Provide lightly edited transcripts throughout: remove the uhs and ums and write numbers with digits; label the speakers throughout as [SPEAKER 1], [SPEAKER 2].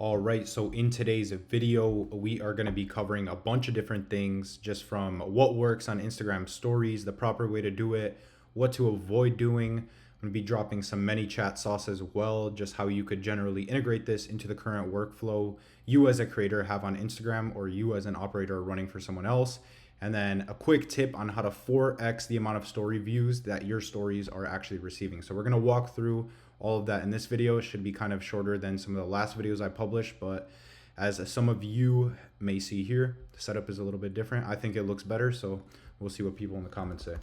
[SPEAKER 1] All right, so in today's video, we are going to be covering a bunch of different things, just from what works on Instagram stories, the proper way to do it, what to avoid doing. I'm going to be dropping some manychat sauce as well, just how you could generally integrate this into the current workflow you as a creator have on Instagram, or you as an operator running for someone else. And then a quick tip on how to 4x the amount of story views that your stories are actually receiving. So we're going to walk through all of that in this video. It should be kind of shorter than some of the last videos I published, but as some of you may see here, the setup is a little bit different. I think it looks better, so we'll see what people in the comments say.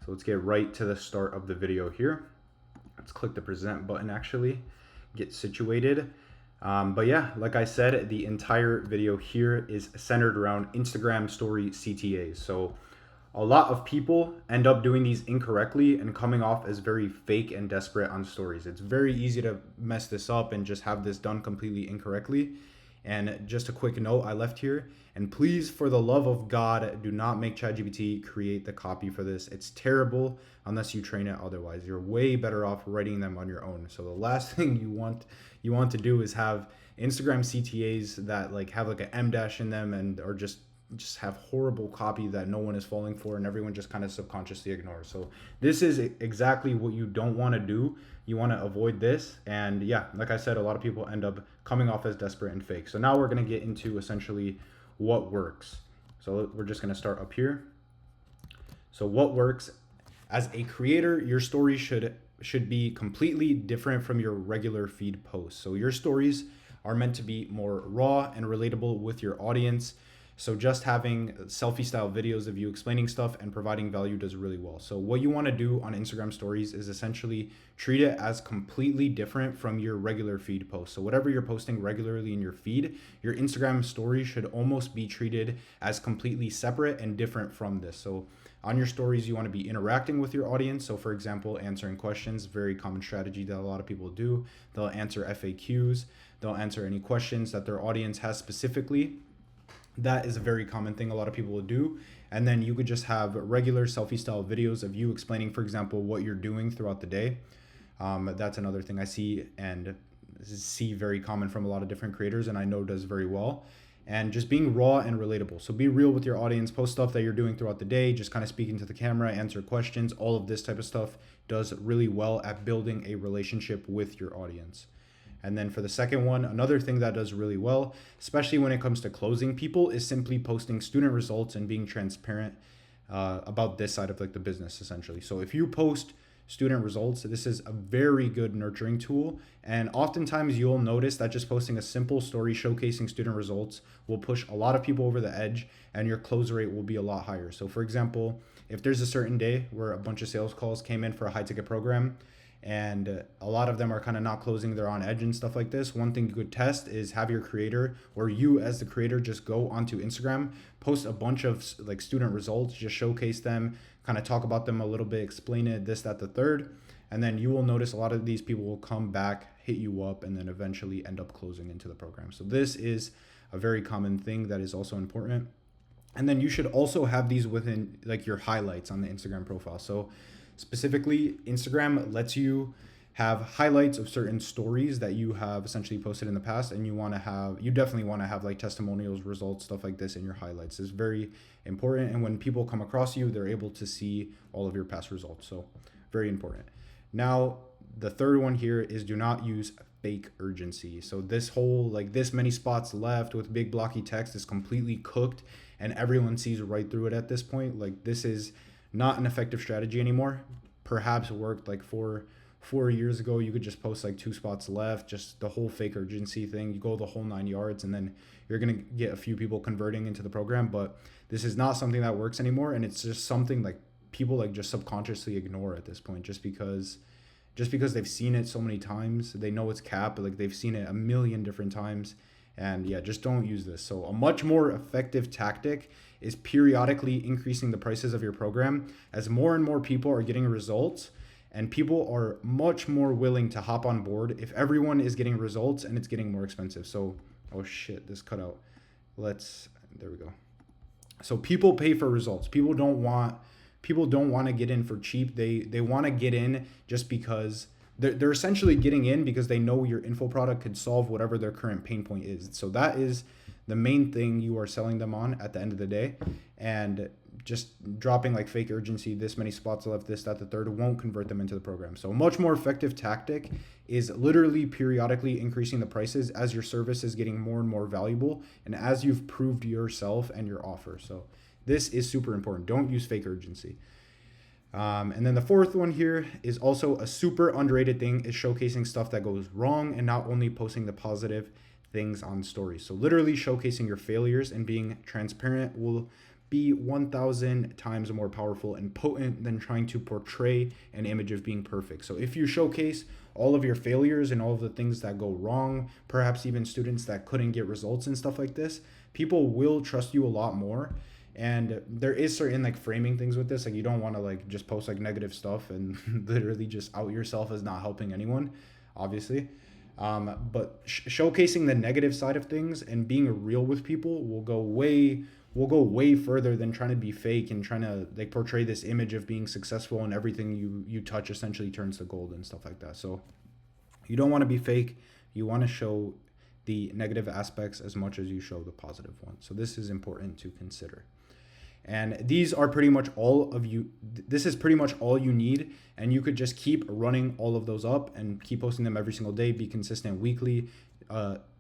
[SPEAKER 1] So let's get right to the start of the video here. Let's click the present button, actually get situated. But yeah, like I said, the entire video here is centered around Instagram story CTAs. So a lot of people end up doing these incorrectly and coming off as very fake and desperate on stories. It's very easy to mess this up and just have this done completely incorrectly. And just a quick note I left here, and please, for the love of God, do not make ChatGPT create the copy for this. It's terrible unless you train it otherwise. You're way better off writing them on your own. So the last thing you want to do is have Instagram CTAs that have like an M dash in them and or just have horrible copy that no one is falling for and everyone just kind of subconsciously ignores. So this is exactly what you don't want to do. You want to avoid this. And yeah, like I said, a lot of people end up coming off as desperate and fake. So now we're going to get into essentially what works. So we're just going to start up here. So what works as a creator, your story should be completely different from your regular feed posts. So your stories are meant to be more raw and relatable with your audience. So just having selfie style videos of you explaining stuff and providing value does really well. So what you want to do on Instagram stories is essentially treat it as completely different from your regular feed post. So whatever you're posting regularly in your feed, your Instagram story should almost be treated as completely separate and different from this. So on your stories, you want to be interacting with your audience. So for example, answering questions, very common strategy that a lot of people do. They'll answer FAQs. They'll answer any questions that their audience has specifically. That is a very common thing a lot of people will do. And then you could just have regular selfie style videos of you explaining, for example, what you're doing throughout the day. That's another thing I see very common from a lot of different creators, and I know does very well. And just being raw and relatable. So be real with your audience, post stuff that you're doing throughout the day, just kind of speaking to the camera, answer questions. All of this type of stuff does really well at building a relationship with your audience. And then for the second one, another thing that does really well, especially when it comes to closing people, is simply posting student results and being transparent about this side of the business, essentially. So if you post student results, this is a very good nurturing tool. And oftentimes you'll notice that just posting a simple story showcasing student results will push a lot of people over the edge, and your close rate will be a lot higher. So for example, if there's a certain day where a bunch of sales calls came in for a high ticket program, and a lot of them are kind of not closing, they're on edge and stuff like this, one thing you could test is have your creator, or you as the creator, just go onto Instagram, post a bunch of student results, just showcase them, kind of talk about them a little bit, explain it, this, that, the third, and then you will notice a lot of these people will come back, hit you up, and then eventually end up closing into the program. So this is a very common thing that is also important. And then you should also have these within your highlights on the Instagram profile. So specifically, Instagram lets you have highlights of certain stories that you have essentially posted in the past, and you definitely want to have testimonials, results, stuff like this in your highlights. It's very important, and when people come across you, they're able to see all of your past results. So very important. Now, the third one here is do not use fake urgency. So this whole this many spots left with big blocky text is completely cooked, and everyone sees right through it at this point. This is not an effective strategy anymore. Perhaps worked 4 years ago. You could just post 2 spots left, just the whole fake urgency thing. You go the whole 9 yards, and then you're gonna get a few people converting into the program. But this is not something that works anymore, and it's just something people just subconsciously ignore at this point, just because they've seen it so many times. They know it's cap, but they've seen it a million different times. And yeah, just don't use this. So a much more effective tactic is periodically increasing the prices of your program as more and more people are getting results, and people are much more willing to hop on board if everyone is getting results and it's getting more expensive. So, oh shit, this cut out. There we go. So people pay for results. People don't want to get in for cheap. They want to get in just because they're essentially getting in because they know your info product could solve whatever their current pain point is. So that is the main thing you are selling them on at the end of the day. And just dropping like fake urgency, this many spots left, this, that, the third, won't convert them into the program. So a much more effective tactic is literally periodically increasing the prices as your service is getting more and more valuable and as you've proved yourself and your offer. So this is super important. Don't use fake urgency. And then the fourth one here is also a super underrated thing, is showcasing stuff that goes wrong and not only posting the positive things on stories. So literally showcasing your failures and being transparent will be 1,000 times more powerful and potent than trying to portray an image of being perfect. So if you showcase all of your failures and all of the things that go wrong, perhaps even students that couldn't get results and stuff like this, people will trust you a lot more. And there is certain like framing things with this. Like you don't want to like just post like negative stuff and literally just out yourself as not helping anyone, obviously. But showcasing the negative side of things and being real with people will go way further than trying to be fake and trying to like portray this image of being successful and everything you touch essentially turns to gold and stuff like that. So you don't want to be fake. You want to show the negative aspects as much as you show the positive ones. So this is important to consider. And these are pretty much all of you. This is pretty much all you need. And you could just keep running all of those up and keep posting them every single day, be consistent weekly.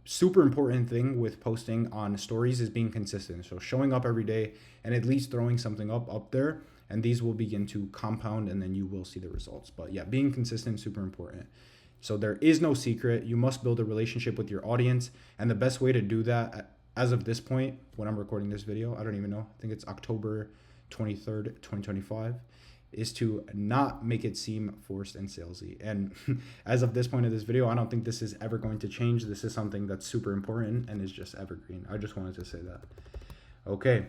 [SPEAKER 1] Super important thing with posting on stories is being consistent. So showing up every day and at least throwing something up there, and these will begin to compound and then you will see the results. But yeah, being consistent is super important. So there is no secret. You must build a relationship with your audience. And the best way to do that, as of this point, when I'm recording this video, I don't even know, I think it's October 23rd, 2025, is to not make it seem forced and salesy. And as of this point of this video, I don't think this is ever going to change. This is something that's super important and is just evergreen. I just wanted to say that. Okay,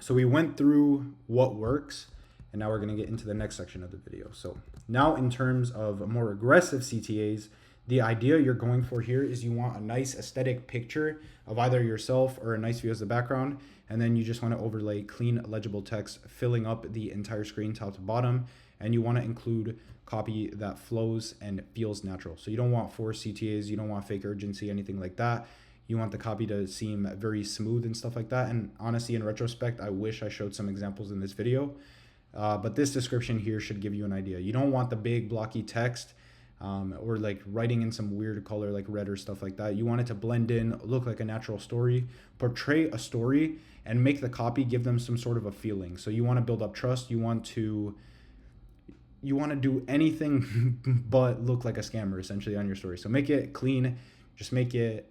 [SPEAKER 1] so we went through what works, and now we're going to get into the next section of the video. So now in terms of more aggressive CTAs, the idea you're going for here is you want a nice aesthetic picture of either yourself or a nice view as the background, and then you just want to overlay clean legible text filling up the entire screen top to bottom, and you want to include copy that flows and feels natural. So you don't want forced CTAs, you don't want fake urgency, anything like that. You want the copy to seem very smooth and stuff like that. And honestly, in retrospect, I wish I showed some examples in this video, but this description here should give you an idea. You don't want the big blocky text or like writing in some weird color like red or stuff like that. You want it to blend in, look like a natural story, portray a story, and make the copy give them some sort of a feeling. So you want to build up trust. You want to do anything but look like a scammer essentially on your story. So make it clean, just make it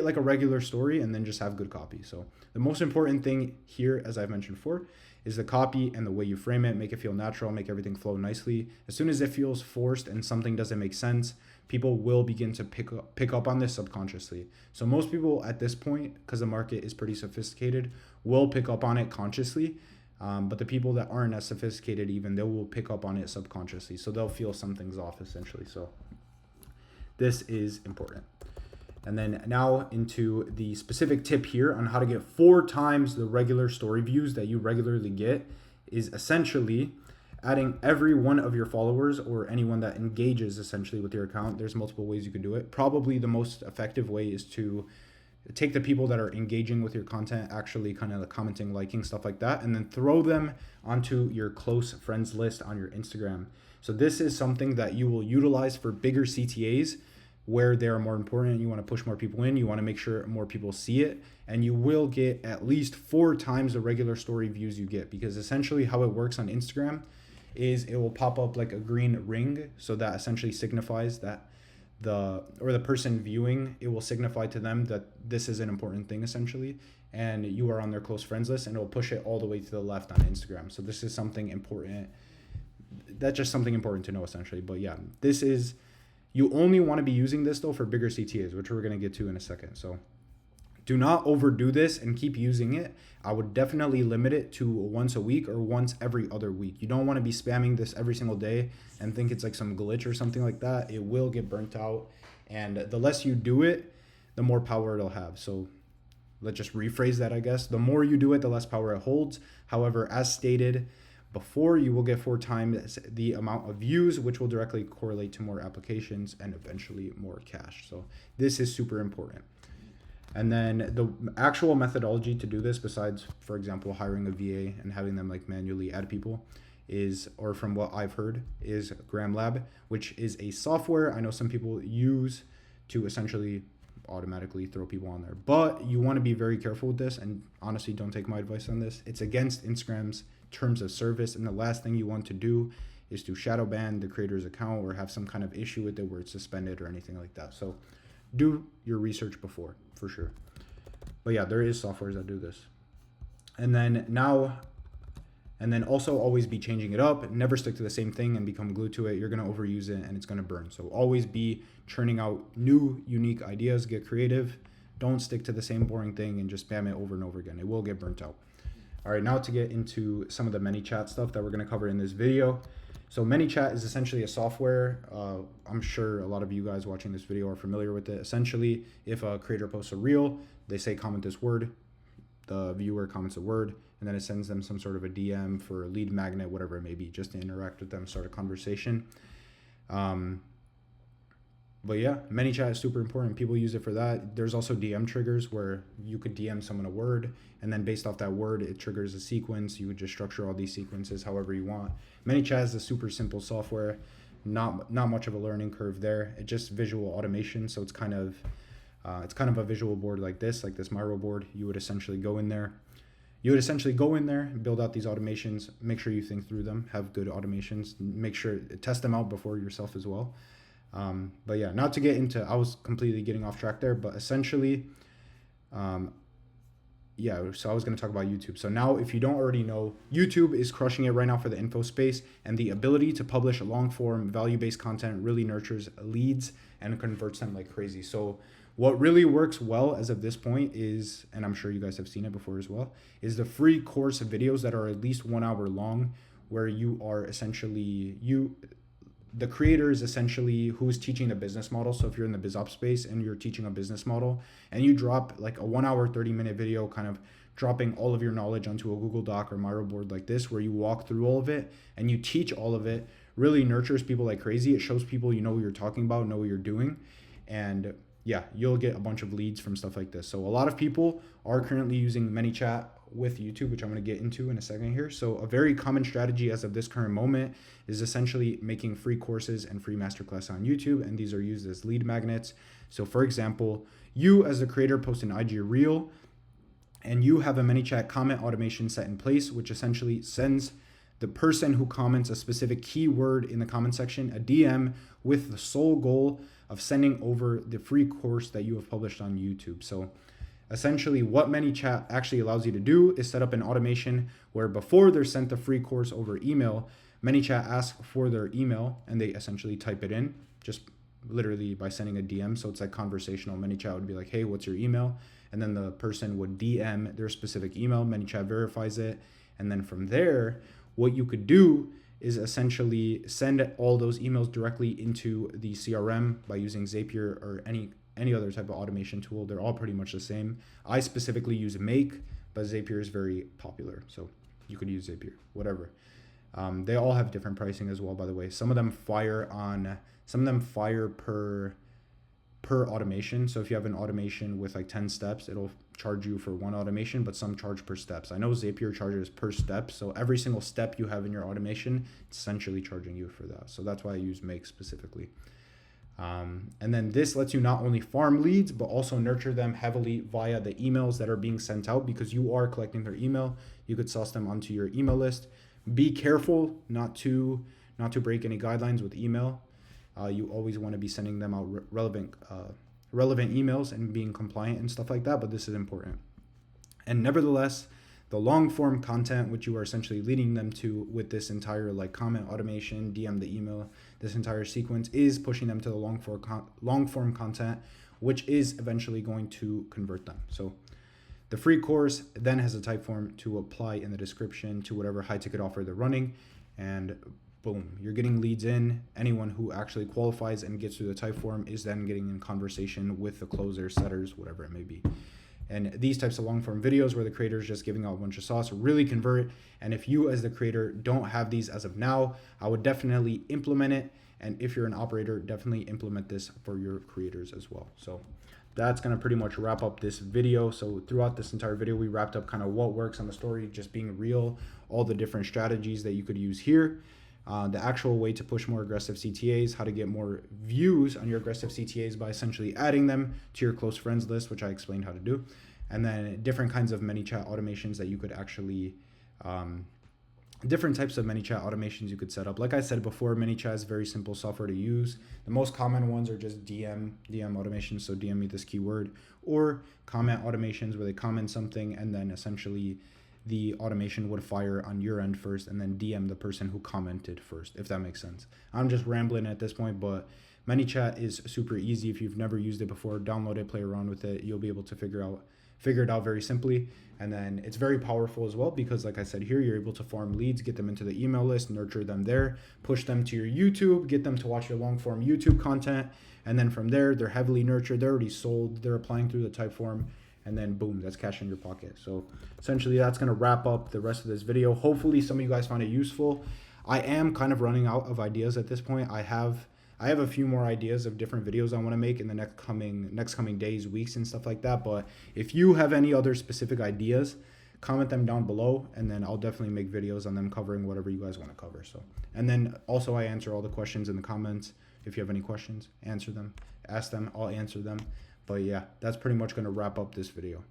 [SPEAKER 1] like a regular story, and then just have good copy. So the most important thing here, as I've mentioned before, is the copy and the way you frame it. Make it feel natural, make everything flow nicely. As soon as it feels forced and something doesn't make sense, people will begin to pick up on this subconsciously. So most people at this point, because the market is pretty sophisticated, will pick up on it consciously. But the people that aren't as sophisticated, even, they will pick up on it subconsciously. So they'll feel something's off essentially. So this is important. And then now into the specific tip here on how to get 4 times the regular story views that you regularly get, is essentially adding every one of your followers or anyone that engages essentially with your account. There's multiple ways you can do it. Probably the most effective way is to take the people that are engaging with your content, actually kind of commenting, liking, stuff like that, and then throw them onto your close friends list on your Instagram. So this is something that you will utilize for bigger CTAs where they're more important. You want to push more people in, you want to make sure more people see it, and you will get at least 4 times the regular story views you get, because essentially how it works on Instagram is it will pop up like a green ring. So that essentially signifies that the person viewing, it will signify to them that this is an important thing essentially, and you are on their close friends list, and it will push it all the way to the left on Instagram. So this is something important. That's just something important to know essentially. But yeah, this is, you only want to be using this though for bigger CTAs, which we're going to get to in a second. So do not overdo this and keep using it. I would definitely limit it to once a week or once every other week. You don't want to be spamming this every single day and think it's like some glitch or something like that. It will get burnt out. And the less you do it, the more power it'll have. So let's just rephrase that, I guess. The more you do it, the less power it holds. However, as stated, before, you will get 4 times the amount of views, which will directly correlate to more applications and eventually more cash. So this is super important. And then the actual methodology to do this, besides, for example, hiring a VA and having them like manually add people, is, or from what I've heard, is GramLab, which is a software I know some people use to essentially automatically throw people on there. But you want to be very careful with this, and honestly, don't take my advice on this. It's against Instagram's terms of service, and the last thing you want to do is to shadow ban the creator's account or have some kind of issue with it where it's suspended or anything like that. So do your research before, for sure. But yeah, there is softwares that do this. And then also always be changing it up. Never stick to the same thing and become glued to it. You're going to overuse it and it's going to burn. So always be churning out new, unique ideas. Get creative. Don't stick to the same boring thing and just spam it over and over again. It will get burnt out. All right, now to get into some of the manychat stuff that we're going to cover in this video. So manychat is essentially a software. I'm sure a lot of you guys watching this video are familiar with it. Essentially, if a creator posts a reel, they say comment this word, the viewer comments a word, and then it sends them some sort of a DM for a lead magnet, whatever it may be, just to interact with them, start a conversation. But yeah, manychat is super important. People use it for that. There's also DM triggers where you could DM someone a word, and then based off that word, it triggers a sequence. You would just structure all these sequences however you want. Manychat is a super simple software, not much of a learning curve there. It's just visual automation, so it's kind of a visual board like this Miro board. You would essentially go in there. Build out these automations. Make sure you think through them. Have good automations. Make sure test them out before yourself as well. But yeah, not to get into, I was completely getting off track there, but essentially, yeah, so I was going to talk about YouTube. So now, if you don't already know, YouTube is crushing it right now for the info space, and the ability to publish long form value-based content really nurtures leads and converts them like crazy. So what really works well as of this point is, and I'm sure you guys have seen it before as well, is the free course videos that are at least 1 hour long, where you are essentially, the creator is essentially who's teaching the business model. So if you're in the biz ops space and you're teaching a business model and you drop like a 1 hour, 30-minute video, kind of dropping all of your knowledge onto a Google Doc or Miro board like this, where you walk through all of it and you teach all of it, really nurtures people like crazy. It shows people you know what you're talking about, know what you're doing. And yeah, you'll get a bunch of leads from stuff like this. So a lot of people are currently using manychat with YouTube, which I'm going to get into in a second here. So a very common strategy as of this current moment is essentially making free courses and free masterclass on YouTube, and these are used as lead magnets. So for example, you as the creator post an IG reel and you have a manychat comment automation set in place, which essentially sends the person who comments a specific keyword in the comment section a DM with the sole goal of sending over the free course that you have published on YouTube. So essentially what manychat actually allows you to do is set up an automation where before they're sent the free course over email, manychat asks for their email and they essentially type it in just literally by sending a DM. So it's like conversational. Manychat would be like, hey, what's your email? And then the person would DM their specific email. Manychat verifies it. And then from there, what you could do is essentially send all those emails directly into the CRM by using Zapier or any other type of automation tool. They're all pretty much the same. I specifically use Make, but Zapier is very popular. So you could use Zapier, whatever. They all have different pricing as well, by the way. Some of them fire per automation. So if you have an automation with like 10 steps, it'll charge you for one automation, but some charge per steps. I know Zapier charges per step. So every single step you have in your automation, it's essentially charging you for that. So that's why I use Make specifically. And then this lets you not only farm leads, but also nurture them heavily via the emails that are being sent out, because you are collecting their email. You could sauce them onto your email list. Be careful not to break any guidelines with email. You always want to be sending them out relevant emails and being compliant and stuff like that, but this is important. And nevertheless, the long form content, which you are essentially leading them to with this entire like comment automation, DM the email, this entire sequence is pushing them to the long form content, which is eventually going to convert them. So the free course then has a type form to apply in the description to whatever high ticket offer they're running, and boom, you're getting leads in. Anyone who actually qualifies and gets through the type form is then getting in conversation with the closers, setters, whatever it may be. And these types of long form videos where the creator is just giving out a bunch of sauce really convert. And if you as the creator don't have these as of now, I would definitely implement it. And if you're an operator, definitely implement this for your creators as well. So that's going to pretty much wrap up this video. So throughout this entire video, we wrapped up kind of what works on the story, just being real, all the different strategies that you could use here. The actual way to push more aggressive CTAs, how to get more views on your aggressive CTAs by essentially adding them to your close friends list, which I explained how to do. And then different kinds of manychat automations that you could actually, different types of manychat automations you could set up. Like I said before, manychat is very simple software to use. The most common ones are just DM automations, so DM me this keyword, or comment automations where they comment something and then essentially the automation would fire on your end first and then DM the person who commented first, if that makes sense. I'm just rambling at this point, but manychat is super easy. If you've never used it before, download it, play around with it. You'll be able to figure it out very simply. And then it's very powerful as well because, like I said here, you're able to farm leads, get them into the email list, nurture them there, push them to your YouTube, get them to watch your long form YouTube content. And then from there, they're heavily nurtured. They're already sold. They're applying through the Typeform. And then boom, that's cash in your pocket. So essentially that's going to wrap up the rest of this video. Hopefully some of you guys found it useful. I am kind of running out of ideas at this point. I have a few more ideas of different videos I want to make in the next coming days, weeks, and stuff like that. But if you have any other specific ideas, comment them down below, and then I'll definitely make videos on them covering whatever you guys want to cover. So, and then also I answer all the questions in the comments. If you have any questions, answer them, ask them, I'll answer them. But yeah, that's pretty much going to wrap up this video.